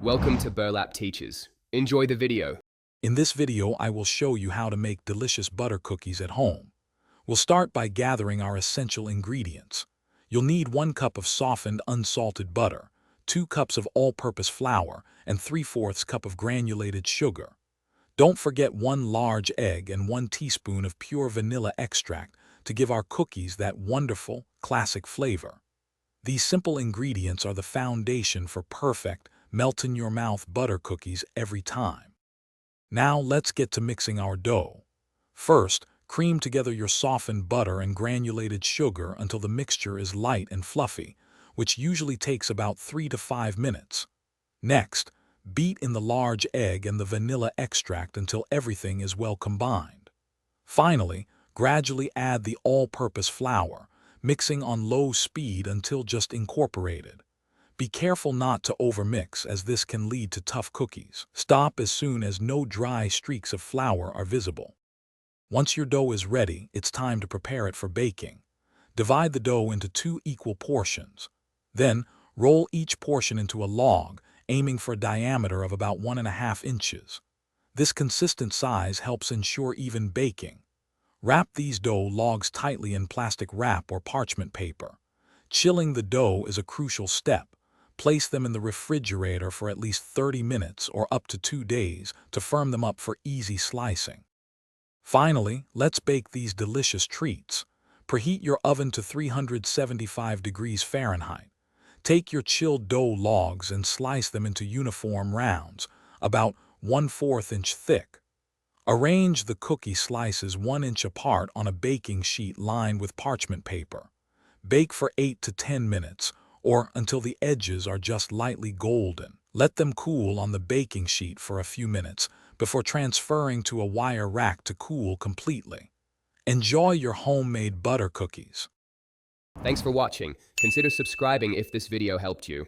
Welcome to Burlap Teachers. Enjoy the video. In this video, I will show you how to make delicious butter cookies at home. We'll start by gathering our essential ingredients. You'll need 1 cup of softened, unsalted butter, 2 cups of all-purpose flour, and 3/4 cup of granulated sugar. Don't forget 1 large egg and 1 teaspoon of pure vanilla extract to give our cookies that wonderful, classic flavor. These simple ingredients are the foundation for perfect, melt-in-your-mouth butter cookies every time. Now let's get to mixing our dough. First, cream together your softened butter and granulated sugar until the mixture is light and fluffy, which usually takes about 3 to 5 minutes. Next, beat in the large egg and the vanilla extract until everything is well combined. Finally, gradually add the all-purpose flour, mixing on low speed until just incorporated. Be careful not to overmix, as this can lead to tough cookies. Stop as soon as no dry streaks of flour are visible. Once your dough is ready, it's time to prepare it for baking. Divide the dough into 2 equal portions. Then, roll each portion into a log, aiming for a diameter of about 1.5 inches. This consistent size helps ensure even baking. Wrap these dough logs tightly in plastic wrap or parchment paper. Chilling the dough is a crucial step. Place them in the refrigerator for at least 30 minutes or up to 2 days to firm them up for easy slicing. Finally, let's bake these delicious treats. Preheat your oven to 375 degrees Fahrenheit. Take your chilled dough logs and slice them into uniform rounds, about 1/4 inch thick. Arrange the cookie slices 1 inch apart on a baking sheet lined with parchment paper. Bake for 8 to 10 minutes, or until the edges are just lightly golden. Let them cool on the baking sheet for a few minutes before transferring to a wire rack to cool completely. Enjoy your homemade butter cookies. Thanks for watching. Consider subscribing if this video helped you.